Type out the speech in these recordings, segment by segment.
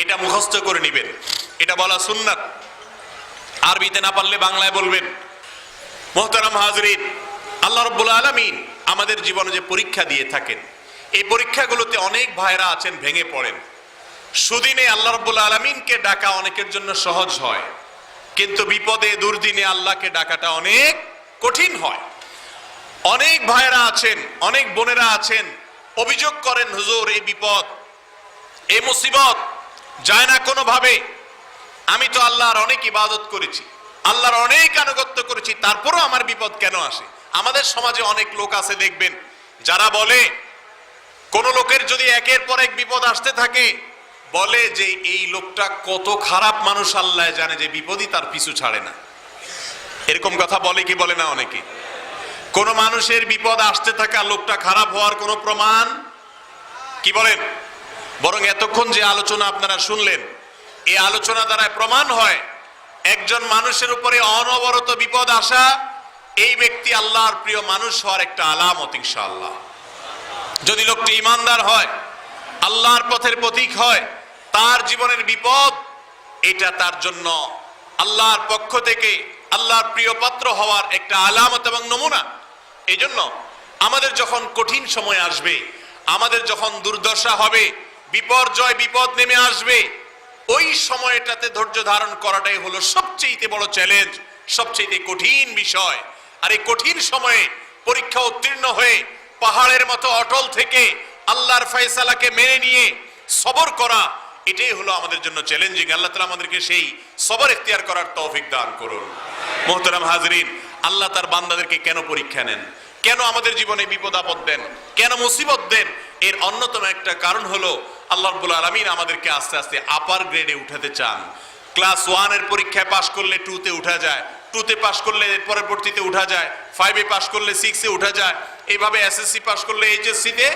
এটা মুখস্থ করে নেবেন। এটা বলা সুন্নাত, আরবিতে না পারলে বাংলায় বলবেন। মুহতারাম হাজরিন, আল্লাহ রাব্বুল আলামিন আমাদের জীবনে যে পরীক্ষা দিয়ে থাকেন, এই পরীক্ষাগুলোতে অনেক ভাইরা আছেন ভেঙে পড়েন। সুদিনে আল্লাহ রাব্বুল আলামিনকে ডাকা অনেকের জন্য সহজ হয়, কিন্তু বিপদে দুর্দিনে আল্লাহকে ডাকাটা অনেক কঠিন হয়। অনেক ভাইরা আছেন, অনেক বোনেরা আছেন, অভিযোগ করেন, হুজুর এই বিপদ, এই মুসিবত যায় না কোনোভাবে। আমি তো আল্লাহর অনেক ইবাদত করেছি, আল্লাহর অনেক আনুগত্য করেছি, তারপরও আমার বিপদ কেন আসে? আমাদের সমাজে অনেক লোক আছে দেখবেন, যারা বলে, কোন লোকের যদি একের পর এক বিপদ আসতে থাকে, বলে যে এই লোকটা কত খারাপ মানুষ, আল্লাহ জানে, যে বিপদই তার পিছু ছাড়ে না। এরকম কথা বলে কি বলে না অনেকে? কোন মানুষের বিপদ আসতে থাকা লোকটা খারাপ হওয়ার কোন প্রমাণ কি বলেন? বরং এতক্ষণ যে আলোচনা আপনারা শুনলেন, এই আলোচনা দ্বারা প্রমাণ হয় একজন মানুষের উপরে অনবরত বিপদ আসা, এই ব্যক্তি আল্লাহর প্রিয় মানুষ হওয়ার একটা আলামত ইনশাআল্লাহ। যদি লোকটি ইমানদার হয়, আল্লাহর পথের প্রতীক হয়, তার জীবনের বিপদ এটা তার জন্য আল্লাহর পক্ষ থেকে আল্লাহর প্রিয় পাত্র হওয়ার একটা আলামত এবং নমুনা। এই জন্য আমাদের যখন কঠিন সময় আসবে, আমাদের যখন দুর্দশা হবে, বিপর্যয় বিপদ নেমে আসবে, ওই সময়টাতে ধৈর্য ধারণ করাটাই হলো সবচেয়ে বড় চ্যালেঞ্জ, সবচেয়ে কঠিন বিষয়। আর এই কঠিন সময়ে পরীক্ষা উত্তীর্ণ হয়ে পাহাড়ের মতো অটল থেকে আল্লাহর ফয়সালাকে মেনে নিয়ে সবর করা, এটাই হলো আমাদের জন্য চ্যালেঞ্জিং। আল্লাহ তাআলা আমাদেরকে সেই সবর ইখতিয়ার করার তৌফিক দান করুন। মুহতারাম হাজরিন, আল্লাহ তার বান্দাদেরকে কেন পরীক্ষা নেন, কেন আমাদের জীবনে বিপদ আপদ দেন, কেন মুসিবত দেন? এর অন্যতম একটা কারণ হলো আল্লাহ রাব্বুল আলামিন আমাদেরকে আস্তে আস্তে আপার গ্রেডে উঠাতে চান। ক্লাস 1 এর পরীক্ষায় পাশ করলে 2 তে উঠা যায়, 2 তে পাশ করলে পরবর্তীতে উঠা যায়, 5 এ পাশ করলে 6 এ উঠা যায়, এইভাবে এসএসসি পাশ করলে এইচএসসি তে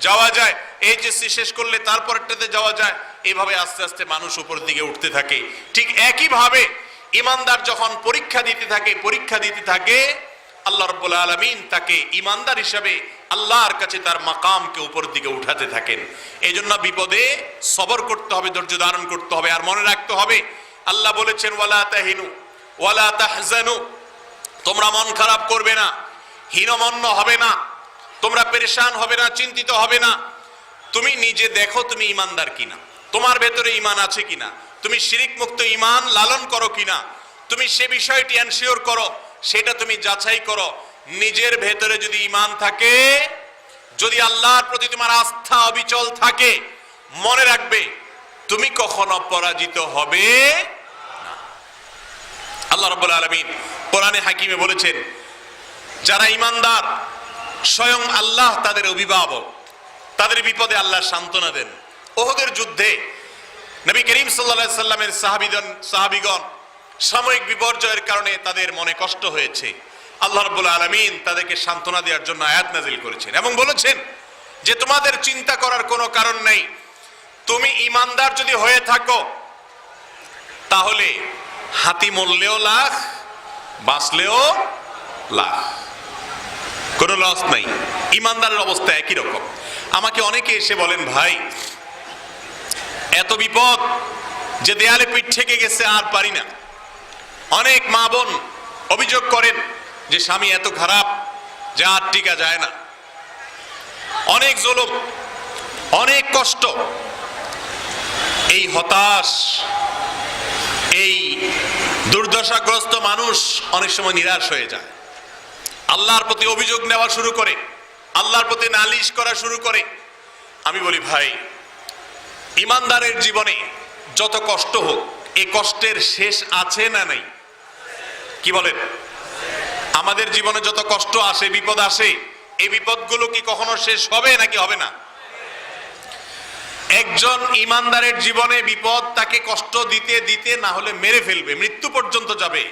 যাওয়া যায়, এইচএসসি শেষ করলে তারপরটাতে যাওয়া যায়। এইভাবে আস্তে আস্তে মানুষ উপর দিকে উঠতে থাকে। ঠিক একই ভাবে ইমানদার যখন পরীক্ষা দিতে থাকে আল্লাহ রাব্বুল আলামিন তাকে ইমানদার হিসাবে আল্লাহর কাছে তার মাকামকে উপর দিকে উঠাতে থাকেন। এই জন্য বিপদে সবর করতে হবে, ধৈর্য ধারণ করতে হবে। আর মনে রাখতে হবে, আল্লাহ বলেছেন ওয়ালা তাহিনু ওয়ালা তাহজানু, তোমরা মন খারাপ করবে না, হীনমন্য হবে না, তোমরা পেরেশান হবে না, চিন্তিত হবে না। তুমি নিজে দেখো তুমি ইমানদার কিনা, তোমার ভেতরে ঈমান আছে কিনা, তুমি শিরিক মুক্ত ঈমান লালন করো কিনা, তুমি সে বিষয়টি এনশিওর করো, সেটা তুমি যাচাই করো। নিজের ভেতরে যদি ঈমান থাকে, যদি আল্লাহর প্রতি তোমার আস্থা অবিচল থাকে, মনে রাখবে তুমি কখনো পরাজিত হবে না। আল্লাহ রাব্বুল আলামিন কোরআনে হাকিমে বলেছেন, যারা ঈমানদার স্বয়ং আল্লাহ তাদের অভিভাবক, তাদের বিপদে আল্লাহ সান্ত্বনা দেন। উহুদের যুদ্ধে নবী করিম সাল্লাল্লাহু আলাইহি সাল্লামের সাহাবীগণ সাময়িক বিপর্যয়ের কারণে তাদের মনে কষ্ট হয়েছে। আল্লাহ রাব্বুল আলামিন তাদেরকে সান্ত্বনা দেওয়ার জন্য আয়াত নাযিল করেছেন এবং বলেছেন যে তোমাদের চিন্তা করার কোনো কারণ নেই, তুমি ঈমানদার যদি হয়ে থাকো তাহলে হাতি মরলেও লাখ, বাঁচলেও লাখ, কোনো লস নাই। ঈমানদারের অবস্থা একই রকম। আমাকে অনেকে এসে বলেন, ভাই এত বিপদ যে দেয়ালে পিঠ থেকে গেছে, আর পারি না। অনেক মা বোন অভিযোগ করেন যে স্বামী এত খারাপ যে আর টিকা যায় না, অনেক জুলুম, অনেক কষ্ট। এই হতাশ, এই দুর্দশাগ্রস্ত মানুষ অনেক সময় নিরাশ হয়ে যায়, আল্লাহর প্রতি অভিযোগ নেওয়া শুরু করে, আল্লাহর প্রতি নালিশ করা শুরু করে। আমি বলি, ভাই ঈমানদারের জীবনে যত কষ্ট হোক, এই কষ্টের শেষ আছে না নাই? কি বলেন? আমাদের জীবনে যত কষ্ট আসে, বিপদ আসে, এই বিপদগুলো কি কখনো শেষ হবে নাকি হবে না? একজন ঈমানদারের জীবনে বিপদ তাকে কষ্ট দিতে দিতে না হলে মেরে ফেলবে, মৃত্যু পর্যন্ত যাবে।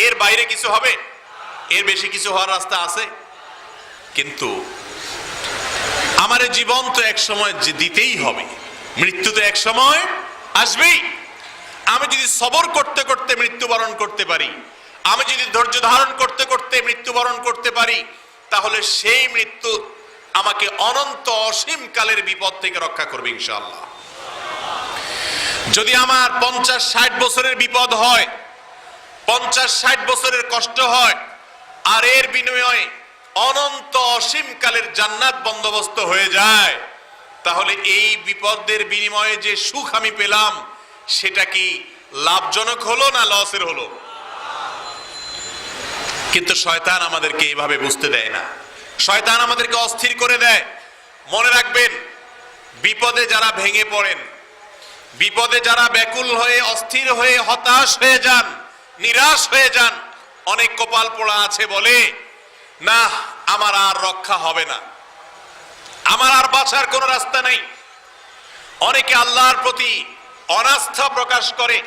এর বাইরে কিছু হবে? এর বেশি কিছু হওয়ার রাস্তা আছে? কিন্তু আমার জীবন তো এক সময় দিতেই হবে, মৃত্যু তো এক সময় আসবেই। আমি যদি সবর করতে করতে মৃত্যুবরণ করতে পারি, আমি যদি ধৈর্য ধারণ করতে করতে মৃত্যুবরণ করতে পারি, তাহলে সেই মৃত্যু আমাকে অনন্ত অসীম কালের বিপদ থেকে রক্ষা করবে ইনশাআল্লাহ। যদি আমার 50-60 বছরের বিপদ হয়, 50-60 বছরের কষ্ট হয়, আর এর বিনিময়ে অনন্ত অসীম কালের জান্নাত বন্দোবস্ত হয়ে যায়, তাহলে এই বিপদের বিনিময়ে যে সুখ আমি পেলাম সেটা কি লাভজনক হলো না লসের হলো? কিন্তু শয়তান আমাদেরকে এইভাবে বুঝতে দেয় না। শয়তান আমাদেরকে অস্থির করে দেয়। মনে রাখবেন, বিপদে যারা ভেঙে পড়েন, বিপদে যারা ব্যাকুল হয়ে অস্থির হয়ে হতাশ হয়ে যান, নিরাশ হয়ে যান, অনেক কপাল পোড়া আছে বলে না আমার আর রক্ষা হবে না, আমার আর বাঁচার কোনো রাস্তা নেই। অনেকে আল্লাহর প্রতি অনাস্থা প্রকাশ করে,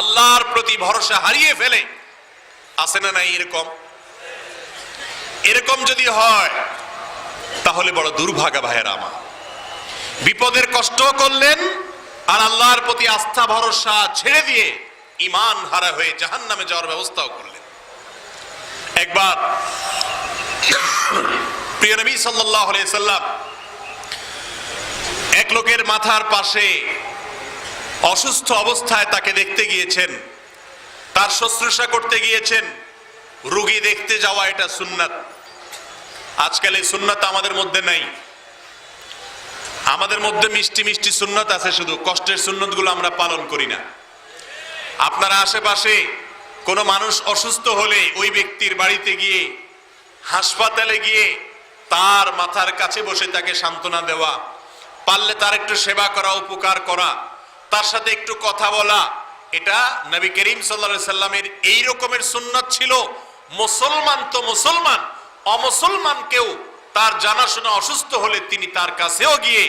আল্লাহর প্রতি ভরসা হারিয়ে ফেলে। আছে না নাই এরকম? এরকম যদি হয় তাহলে বড় দুর্ভাগা ভাইয়েরা আমার। বিপদের কষ্ট করলেন আর আল্লাহর প্রতি আস্থা ভরসা ছেড়ে দিয়ে ঈমান হারা হয়ে জাহান্নামে যাওয়ার ব্যবস্থাও করলেন। একবার প্রিয় নবী সাল্লাল্লাহু আলাইহি সাল্লাম এক লোকের মাথার পাশে অসুস্থ অবস্থায় তাকে দেখতে গিয়েছেন, তার শুশ্রূষা করতে গিয়েছেন। রোগী দেখতে যাওয়া এটা সুন্নাত। আজকাল এই সুন্নাত আমাদের মধ্যে নাই। আমাদের মধ্যে মিষ্টি মিষ্টি সুন্নাত আছে, শুধু কষ্টের সুন্নাতগুলো আমরা পালন করি না। আপনারা আশেপাশে কোনো মানুষ অসুস্থ হলে ওই ব্যক্তির বাড়িতে গিয়ে, হাসপাতালে গিয়ে তার মাথার কাছে বসে তাকে সান্ত্বনা দেওয়া, পারলে তার একটু সেবা করা, উপকার করা, তার সাথে একটু কথা বলা, এটা নবী করিম সাল্লাল্লাহু আলাইহি সাল্লামের এই রকমের সুন্নাত ছিল। মুসলমান তো মুসলমান, অমুসলমানকেও তার জানাশোনা অসুস্থ হলে তিনি তার কাছেও গিয়ে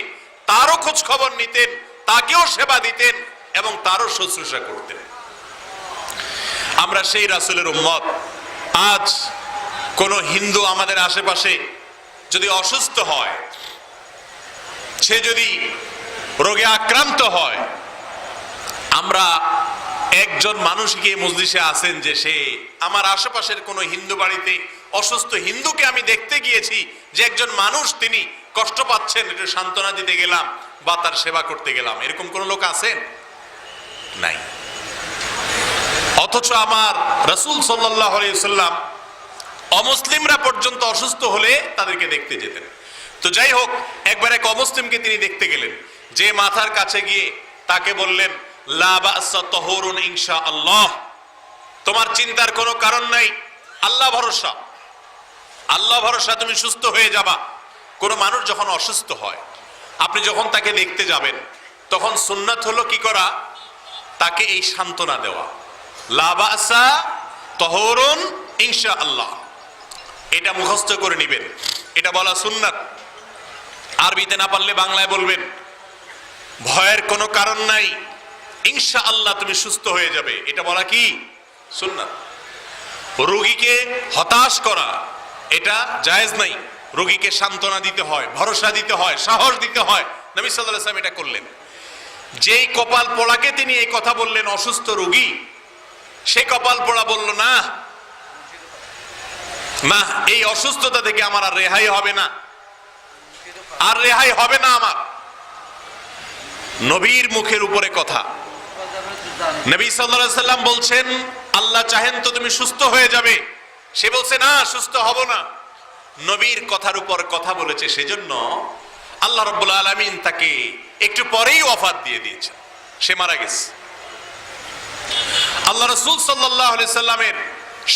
তারও খোঁজ খবর নিতেন, তাকেও সেবা দিতেন এবং তারও শুশ্রূষা করতেন। আমরা সেই রাসূলের উম্মত। আজ কোন হিন্দু আমাদের আশেপাশে যদি অসুস্থ হয়, সে যদি রোগে আক্রান্ত হয়, আমরা একজন মানুষ গিয়ে মজলিসে আছেন যে সে আমার আশেপাশের কোন হিন্দু বাড়িতে অসুস্থ হিন্দুকে আমি দেখতে গিয়েছি যে একজন মানুষ তিনি কষ্ট পাচ্ছেন, একটু সান্ত্বনা দিতে গেলাম বা তার সেবা করতে গেলাম, এরকম কোন লোক আছেন? নাই। অথচ আমার রাসূল সাল্লাল্লাহু আলাইহি ওয়াসাল্লাম অমুসলিমরা পর্যন্ত অসুস্থ হলে তাদেরকে দেখতে যেতেন। তো যাই হোক, একবার এক অমুসলিমকে তিনি দেখতে গেলেন, যে মাথার কাছে গিয়ে তাকে বললেন, লা বা'সা তাহুরুন ইনশাআল্লাহ, তোমার চিন্তার কোনো কারণ নাই, আল্লাহ ভরসা, আল্লাহ ভরসা, তুমি সুস্থ হয়ে যাবা। কোন মানুষ যখন অসুস্থ হয়, আপনি যখন তাকে দেখতে যাবেন, তখন সুন্নাত হলো কি করা? তাকে এই সান্ত্বনা দেওয়া, লা বা'সা তাহুরুন ইনশাআল্লাহ। এটা মুখস্থ করে নেবেন, এটা বলা সুন্নাত। আরবিতে না পারলে বাংলায় বলবেন, ভয়ের কোনো কারণ নাই, ইনশাআল্লাহ তুমি সুস্থ হয়ে যাবে, এটা বলা কি সুন্নাত। রোগীকে হতাশ করা এটা জায়েজ নাই। রোগীকে সান্ত্বনা দিতে হয়, ভরসা দিতে হয়, সাহস দিতে হয়। নবী সাল্লাল্লাহু আলাইহি ওয়াসাল্লাম এটা করলেন। যেই কপাল পোড়াকে তিনি এই কথা বললেন, অসুস্থ রোগী, সে কপাল পোড়া বলল, না না, এই অসুস্থতা থেকে আমার আর রেহাই হবে না, আর রেহাই হবে না আমার। নবীর মুখের উপরে কথা। নবী সাল্লাল্লাহু আলাইহি ওয়াসাল্লাম বলছেন, আল্লাহ চাহেন তো তুমি সুস্থ হয়ে যাবে। সে বলছে, না, সুস্থ হব না। নবীর কথার উপর কথা বলেছে, সেজন্য আল্লাহ রাব্বুল আলামিন তাকে একটু পরেই ওয়াফাত দিয়ে দিয়েছেন, সে মারা গেছে। আল্লাহ রাসূল সাল্লাল্লাহু আলাইহি সাল্লামের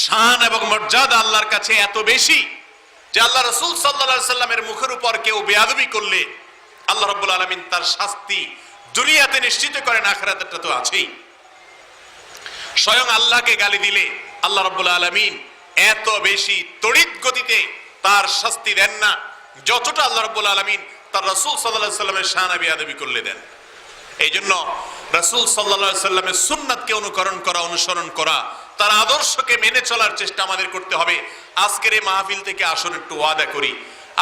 শান এবং মর্যাদা আল্লাহর কাছে এত বেশি যে আল্লাহ রাসূল সাল্লাল্লাহু আলাইহি সাল্লামের মুখের উপর কেউ বেয়াদবি করলে আল্লাহ রাব্বুল আলামিন তার শাস্তি দুনিয়াতে নিশ্চিত করেন, আখিরাতেরটা তো আছেই। স্বয়ং আল্লাহকে গালি দিলে আল্লাহ রাব্বুল আলামিন এত বেশি তড়িৎ গতিতে তার শাস্তি দেন না, যতটা আল্লাহ রাব্বুল আলামিন তার রাসূল সাল্লাল্লাহু আলাইহি সাল্লামের শানে বেয়াদবি করলে দেন। এই জন্য রাসূল সাল্লাল্লাহু আলাইহি সাল্লামের সুন্নাতকে অনুকরণ করা, অনুসরণ করা, তার আদর্শকে মেনে চলার চেষ্টা আমাদের করতে হবে। আজকের এই মাহফিল থেকে আসুন একটু ওয়াদা করি,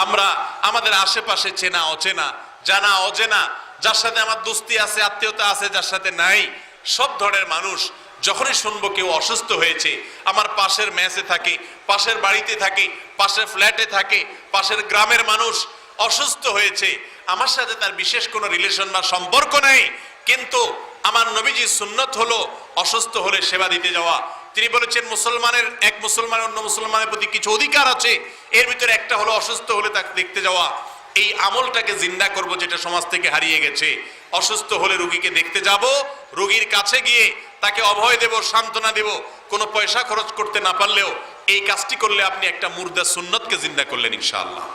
আমরা আমাদের আশেপাশে চেনা অচেনা, জানা অজানা, যার সাথে আমার দোস্তি আছে, আত্মীয়তা আছে, যার সাথে নাই, সব ধরনের মানুষ যখনই শুনবো কেউ অসুস্থ হয়েছে, আমার পাশের মেসে থাকে, পাশের বাড়িতে থাকে, পাশের ফ্ল্যাটে থাকে, পাশের গ্রামের মানুষ অসুস্থ হয়েছে, আমার সাথে তার বিশেষ কোনো রিলেশন বা সম্পর্ক নেই, কিন্তু আমার নবীজির সুন্নত হলো অসুস্থ হলে সেবা দিতে যাওয়া। তিনি বলেছেন মুসলমানের অন্য মুসলমানের প্রতি কিছু অধিকার আছে, এর ভিতরে একটা হলো অসুস্থ হলে তাকে দেখতে যাওয়া। এই আমলটাকে জিন্দা করব যেটা সমাজ থেকে হারিয়ে গেছে। অসুস্থ হলে রোগীকে দেখতে যাব, রোগীর কাছে গিয়ে তাকে অভয় দেব, সান্ত্বনা দেব, কোনো পয়সা খরচ করতে না পারলেও এই কাজটি করলে আপনি একটা মুর্দা সুন্নতকে জিন্দা করলেন ইনশাআল্লাহ।